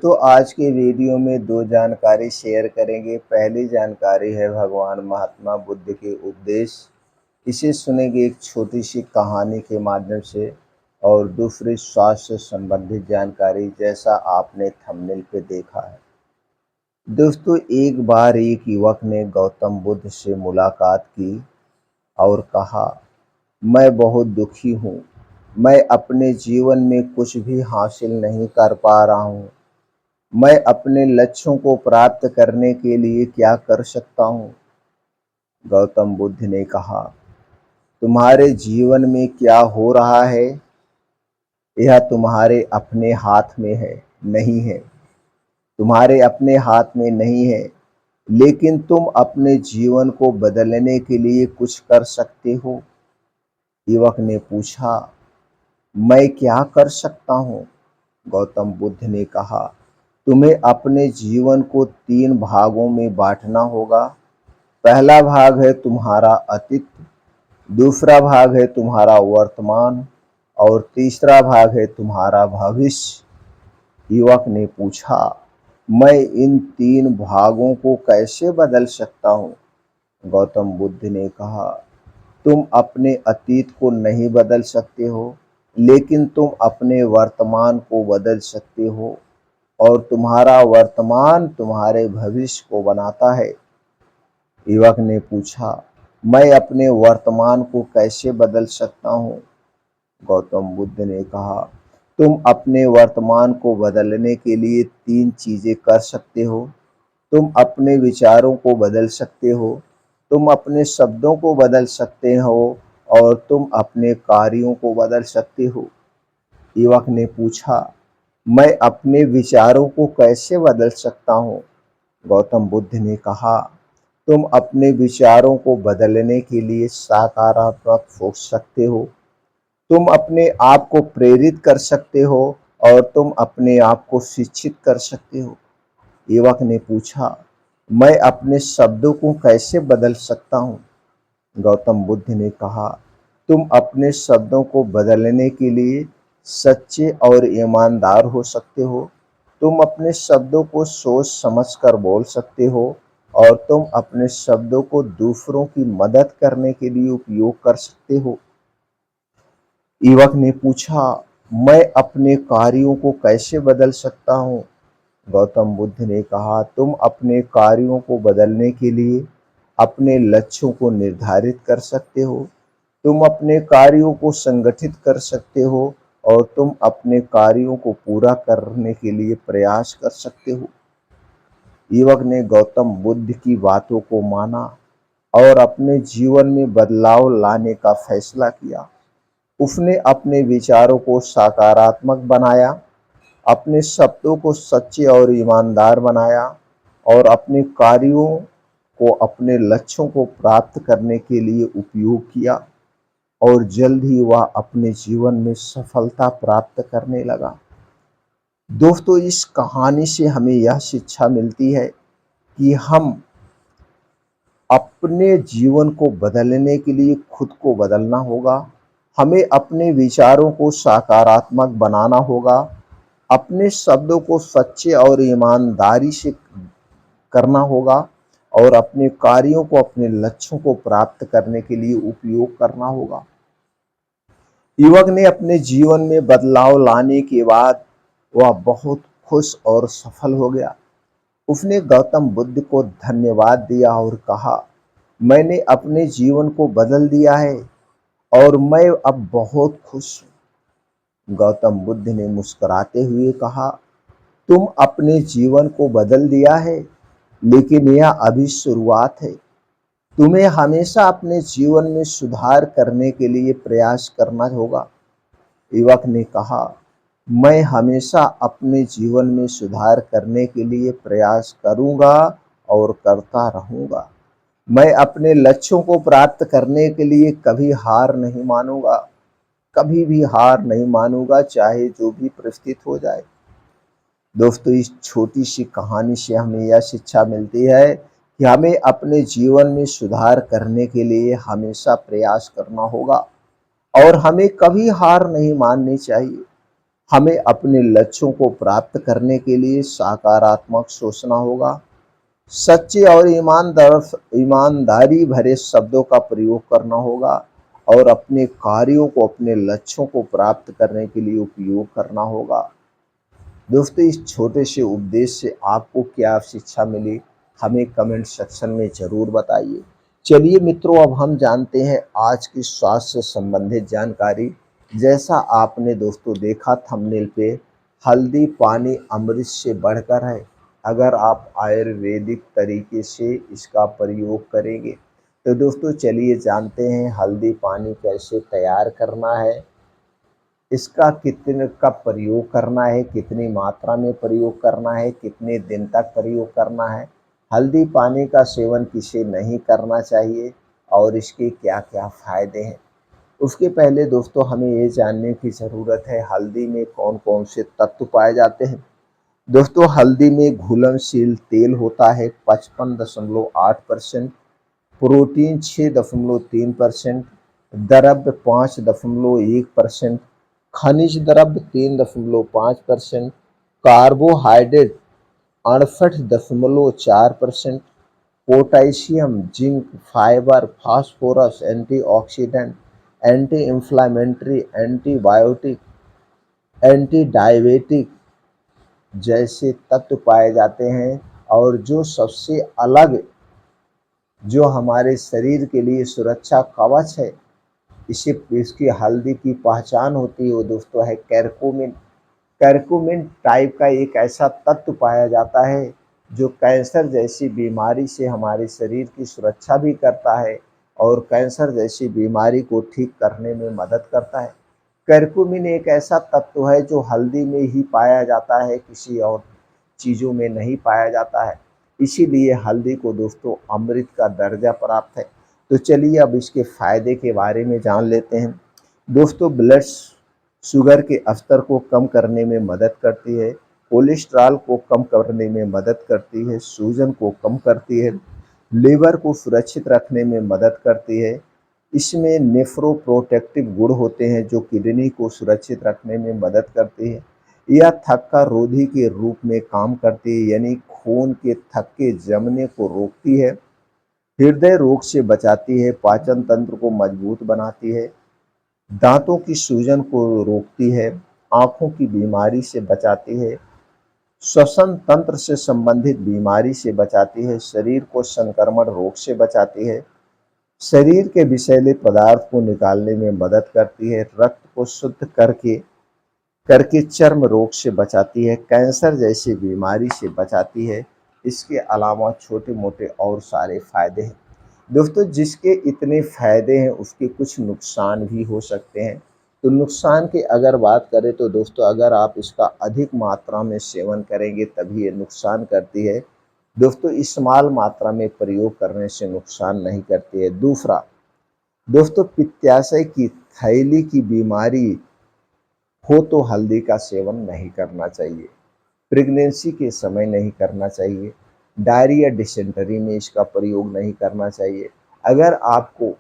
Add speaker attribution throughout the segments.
Speaker 1: दोस्तों आज के वीडियो में दो जानकारी शेयर करेंगे। पहली जानकारी है भगवान महात्मा बुद्ध के उपदेश। इसे सुनेंगे एक छोटी सी कहानी के माध्यम से। और दूसरी स्वास्थ्य से संबंधित जानकारी, जैसा आपने थंबनेल पे देखा है। दोस्तों एक बार एक युवक ने गौतम बुद्ध से मुलाकात की और कहा, मैं बहुत दुखी हूँ। मैं अपने जीवन में कुछ भी हासिल नहीं कर पा रहा हूँ। मैं अपने लक्ष्यों को प्राप्त करने के लिए क्या कर सकता हूँ? गौतम बुद्ध ने कहा, तुम्हारे जीवन में क्या हो रहा है यह तुम्हारे अपने हाथ में है नहीं है। तुम्हारे अपने हाथ में नहीं है, लेकिन तुम अपने जीवन को बदलने के लिए कुछ कर सकते हो। युवक ने पूछा, मैं क्या कर सकता हूँ? गौतम बुद्ध ने कहा, तुम्हें अपने जीवन को 3 भागों में बांटना होगा। पहला भाग है तुम्हारा अतीत, दूसरा भाग है तुम्हारा वर्तमान और तीसरा भाग है तुम्हारा भविष्य। युवक ने पूछा, मैं इन 3 भागों को कैसे बदल सकता हूँ? गौतम बुद्ध ने कहा, तुम अपने अतीत को नहीं बदल सकते हो, लेकिन तुम अपने वर्तमान को बदल सकते हो और तुम्हारा वर्तमान तुम्हारे भविष्य को बनाता है। युवक ने पूछा, मैं अपने वर्तमान को कैसे बदल सकता हूँ? गौतम बुद्ध ने कहा, तुम अपने वर्तमान को बदलने के लिए 3 चीजें कर सकते हो। तुम अपने विचारों को बदल सकते हो, तुम अपने शब्दों को बदल सकते हो और तुम अपने कार्यों को बदल सकते हो। युवक ने पूछा, मैं अपने विचारों को कैसे बदल सकता हूँ? गौतम बुद्ध ने कहा, तुम अपने विचारों को बदलने के लिए सकारात्मक सोच सकते हो, तुम अपने आप को प्रेरित कर सकते हो और तुम अपने आप को शिक्षित कर सकते हो। युवक ने पूछा, मैं अपने शब्दों को कैसे बदल सकता हूँ? गौतम बुद्ध ने कहा, तुम अपने शब्दों को बदलने के लिए सच्चे और ईमानदार हो सकते हो। तुम अपने शब्दों को सोच समझकर बोल सकते हो और तुम अपने शब्दों को दूसरों की मदद करने के लिए उपयोग कर सकते हो। युवक ने पूछा, मैं अपने कार्यों को कैसे बदल सकता हूँ? गौतम बुद्ध ने कहा, तुम अपने कार्यों को बदलने के लिए अपने लक्ष्यों को निर्धारित कर सकते हो, तुम अपने कार्यों को संगठित कर सकते हो और तुम अपने कार्यों को पूरा करने के लिए प्रयास कर सकते हो। युवक ने गौतम बुद्ध की बातों को माना और अपने जीवन में बदलाव लाने का फैसला किया। उसने अपने विचारों को सकारात्मक बनाया, अपने शब्दों को सच्चे और ईमानदार बनाया और अपने कार्यों को अपने लक्ष्यों को प्राप्त करने के लिए उपयोग किया और जल्द ही वह अपने जीवन में सफलता प्राप्त करने लगा। दोस्तों इस कहानी से हमें यह शिक्षा मिलती है कि हम अपने जीवन को बदलने के लिए खुद को बदलना होगा। हमें अपने विचारों को सकारात्मक बनाना होगा, अपने शब्दों को सच्चे और ईमानदारी से करना होगा और अपने कार्यों को अपने लक्ष्यों को प्राप्त करने के लिए उपयोग करना होगा। युवक ने अपने जीवन में बदलाव लाने के बाद वह बहुत खुश और सफल हो गया। उसने गौतम बुद्ध को धन्यवाद दिया और कहा, मैंने अपने जीवन को बदल दिया है और मैं अब बहुत खुश हूँ। गौतम बुद्ध ने मुस्कुराते हुए कहा, तुम अपने जीवन को बदल दिया है, लेकिन यह अभी शुरुआत है। तुम्हें हमेशा अपने जीवन में सुधार करने के लिए प्रयास करना होगा। युवक ने कहा, मैं हमेशा अपने जीवन में सुधार करने के लिए प्रयास करूंगा और करता रहूंगा। मैं अपने लक्ष्यों को प्राप्त करने के लिए कभी हार नहीं मानूंगा, कभी भी हार नहीं मानूंगा, चाहे जो भी परिस्थिति हो जाए। दोस्तों इस छोटी सी कहानी से हमें यह शिक्षा मिलती है कि हमें अपने जीवन में सुधार करने के लिए हमेशा प्रयास करना होगा और हमें कभी हार नहीं माननी चाहिए। हमें अपने लक्ष्यों को प्राप्त करने के लिए सकारात्मक सोचना होगा, सच्चे और ईमानदारी भरे शब्दों का प्रयोग करना होगा और अपने कार्यों को, अपने लक्ष्यों को प्राप्त करने के लिए उपयोग करना होगा। दोस्तों, इस छोटे से उपदेश से आपको क्या शिक्षा मिली, हमें कमेंट सेक्शन में ज़रूर बताइए। चलिए मित्रों, अब हम जानते हैं आज की स्वास्थ्य से संबंधित जानकारी। जैसा आपने दोस्तों देखा थंबनेल पे, हल्दी पानी अमृत से बढ़कर है। अगर आप आयुर्वेदिक तरीके से इसका प्रयोग करेंगे तो दोस्तों चलिए जानते हैं हल्दी पानी कैसे तैयार करना है, इसका कितने कब प्रयोग करना है, कितनी मात्रा में प्रयोग करना है, कितने दिन तक प्रयोग करना है, हल्दी पानी का सेवन किसे नहीं करना चाहिए और इसके क्या क्या फ़ायदे हैं। उसके पहले दोस्तों हमें ये जानने की ज़रूरत है हल्दी में कौन कौन से तत्व पाए जाते हैं। दोस्तों, हल्दी में घुलनशील तेल होता है 55.8%, प्रोटीन 6.3%, द्रव्य 5.1%, खनिज द्रव्य 3.5%, carbohydrate 68.4%, potassium, zinc, fibre, phosphorus, antioxidant, anti inflammatory, antibiotic, anti diabetic जैसे तत्व पाए जाते हैं। और जो सबसे अलग, जो हमारे शरीर के लिए सुरक्षा कवच है, इसे इसकी हल्दी की पहचान होती है वो दोस्तों है कैरकुमिन। कैरकुमिन टाइप का एक ऐसा तत्व पाया जाता है जो कैंसर जैसी बीमारी से हमारे शरीर की सुरक्षा भी करता है और कैंसर जैसी बीमारी को ठीक करने में मदद करता है। करक्यूमिन एक ऐसा तत्व है जो हल्दी में ही पाया जाता है, किसी और चीज़ों में नहीं पाया जाता है। इसीलिए हल्दी को दोस्तों अमृत का दर्जा प्राप्त है। तो चलिए अब इसके फायदे के बारे में जान लेते हैं। दोस्तों, ब्लड शुगर के स्तर को कम करने में मदद करती है, कोलेस्ट्रॉल को कम करने में मदद करती है, सूजन को कम करती है, लीवर को सुरक्षित रखने में मदद करती है। इसमें नेफ्रोप्रोटेक्टिव गुण होते हैं जो किडनी को सुरक्षित रखने में मदद करती है। यह थक्का रोधी के रूप में काम करती है, यानी खून के थक्के जमने को रोकती है, हृदय रोग से बचाती है, पाचन तंत्र को मजबूत बनाती है, दांतों की सूजन को रोकती है, आंखों की बीमारी से बचाती है, श्वसन तंत्र से संबंधित बीमारी से बचाती है, शरीर को संक्रमण रोग से बचाती है, शरीर के विषैले पदार्थ को निकालने में मदद करती है, रक्त को शुद्ध करके करके चर्म रोग से बचाती है, कैंसर जैसी बीमारी से बचाती है। इसके अलावा छोटे मोटे और सारे फायदे हैं। दोस्तों, जिसके इतने फायदे हैं उसके कुछ नुकसान भी हो सकते हैं। तो नुकसान की अगर बात करें तो दोस्तों अगर आप इसका अधिक मात्रा में सेवन करेंगे तभी ये नुकसान करती है। दोस्तों, स्मॉल मात्रा में प्रयोग करने से नुकसान नहीं करती है। दूसरा दोस्तों, पित्ताशय की थैली की बीमारी हो तो हल्दी का सेवन नहीं करना चाहिए, प्रेगनेंसी के समय नहीं करना चाहिए, डायरिया डिसेंटरी में इसका प्रयोग नहीं करना चाहिए। अगर आपको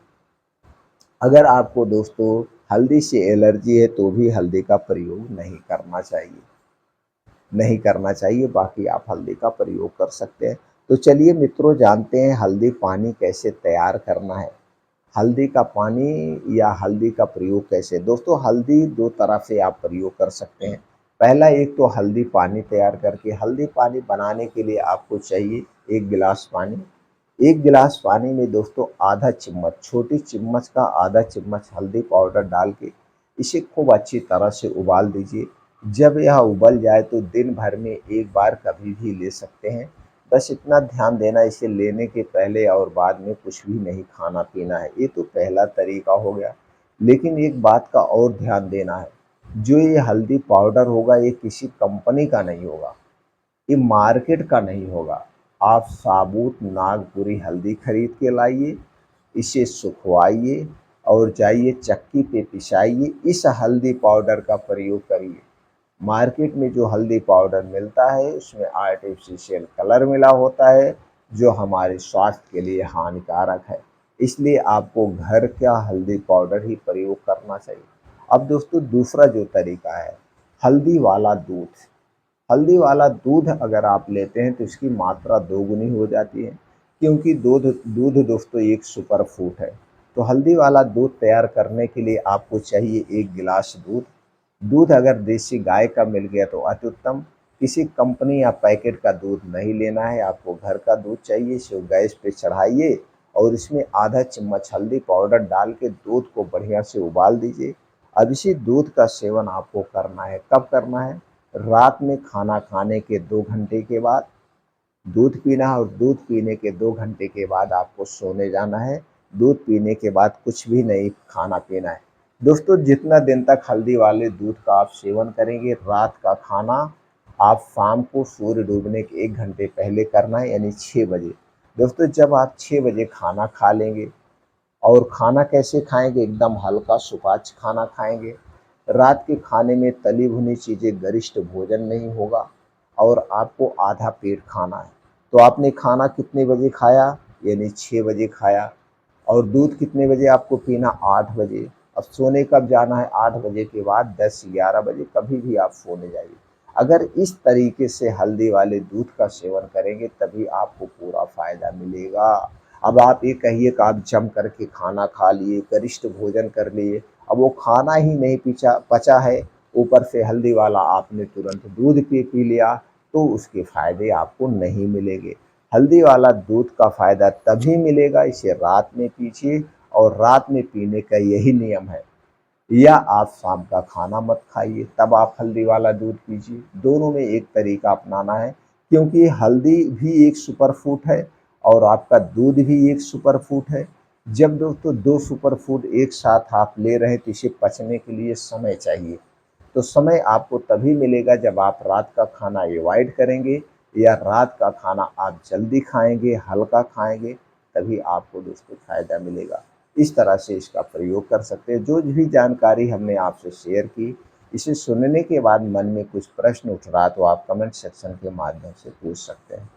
Speaker 1: अगर आपको दोस्तों हल्दी से एलर्जी है तो भी हल्दी का प्रयोग नहीं करना चाहिए, बाकी आप हल्दी का प्रयोग कर सकते हैं। तो चलिए मित्रों, जानते हैं हल्दी पानी कैसे तैयार करना है। हल्दी का पानी या हल्दी का प्रयोग कैसे। दोस्तों, हल्दी दो तरह से आप प्रयोग कर सकते हैं। पहला, एक तो हल्दी पानी तैयार करके, हल्दी पानी बनाने के लिए आपको चाहिए 1 गिलास पानी। 1 गिलास पानी में दोस्तों आधा चम्मच, छोटी चम्मच का आधा चम्मच हल्दी पाउडर डाल के इसे खूब अच्छी तरह से उबाल दीजिए। जब यह उबल जाए तो दिन भर में एक बार कभी भी ले सकते हैं। बस इतना ध्यान देना, इसे लेने के पहले और बाद में कुछ भी नहीं खाना पीना है। ये तो पहला तरीका हो गया। लेकिन एक बात का और ध्यान देना है, जो ये हल्दी पाउडर होगा ये किसी कंपनी का नहीं होगा, ये मार्केट का नहीं होगा। आप साबुत नागपुरी हल्दी खरीद के लाइए, इसे सुखवाइए और जाइए चक्की पे पिसाइए, इस हल्दी पाउडर का प्रयोग करिए। मार्केट में जो हल्दी पाउडर मिलता है उसमें आर्टिफिशियल कलर मिला होता है जो हमारे स्वास्थ्य के लिए हानिकारक है। इसलिए आपको घर का हल्दी पाउडर ही प्रयोग करना चाहिए। अब दोस्तों दूसरा जो तरीका है, हल्दी वाला दूध। हल्दी वाला दूध अगर आप लेते हैं तो इसकी मात्रा दोगुनी हो जाती है, क्योंकि दूध दूध दोस्तों एक सुपर फूड है। तो हल्दी वाला दूध तैयार करने के लिए आपको चाहिए 1 गिलास दूध। दूध अगर देसी गाय का मिल गया तो अति उत्तम। किसी कंपनी या पैकेट का दूध नहीं लेना है, आपको घर का दूध चाहिए। इसे गैस पे चढ़ाइए और इसमें आधा चम्मच हल्दी पाउडर डाल के दूध को बढ़िया से उबाल दीजिए। अब इसी दूध का सेवन आपको करना है। कब करना है? रात में खाना खाने के 2 घंटे के बाद दूध पीना है, और दूध पीने के 2 घंटे के बाद आपको सोने जाना है। दूध पीने के बाद कुछ भी नहीं खाना पीना है। दोस्तों, जितना दिन तक हल्दी वाले दूध का आप सेवन करेंगे, रात का खाना आप शाम को सूर्य डूबने के 1 घंटे पहले करना है, यानी 6 बजे। दोस्तों, जब आप 6 बजे खाना खा लेंगे, और खाना कैसे खाएंगे? एकदम हल्का सुपाच्य खाना खाएंगे। रात के खाने में तली भुनी चीज़ें, गरिष्ठ भोजन नहीं होगा, और आपको आधा पेट खाना है। तो आपने खाना कितने बजे खाया? यानी 6 बजे खाया। और दूध कितने बजे आपको पीना? 8 बजे। अब सोने कब जाना है? 8 बजे के बाद 10-11 बजे कभी भी आप सोने जाइए। अगर इस तरीके से हल्दी वाले दूध का सेवन करेंगे तभी आपको पूरा फ़ायदा मिलेगा। अब आप ये कहिए कि आप जम करके खाना खा लिए, गरिष्ठ भोजन कर लिए, अब वो खाना ही नहीं पचा है, ऊपर से हल्दी वाला आपने तुरंत दूध पी लिया, तो उसके फ़ायदे आपको नहीं मिलेंगे। हल्दी वाला दूध का फ़ायदा तभी मिलेगा, इसे रात में पीजिए, और रात में पीने का यही नियम है। या आप शाम का खाना मत खाइए, तब आप हल्दी वाला दूध पीजिए। दोनों में एक तरीका अपनाना है, क्योंकि हल्दी भी एक सुपर फूड है और आपका दूध भी एक सुपर फूड है। जब दोस्तों 2 सुपर फूड एक साथ आप ले रहे हैं तो इसे पचने के लिए समय चाहिए। तो समय आपको तभी मिलेगा जब आप रात का खाना अवॉइड करेंगे, या रात का खाना आप जल्दी खाएँगे, हल्का खाएँगे, तभी आपको दोस्तों फ़ायदा मिलेगा। इस तरह से इसका प्रयोग कर सकते हैं। जो भी जानकारी हमने आपसे शेयर की, इसे सुनने के बाद मन में कुछ प्रश्न उठ रहा तो आप कमेंट सेक्शन के माध्यम से पूछ सकते हैं।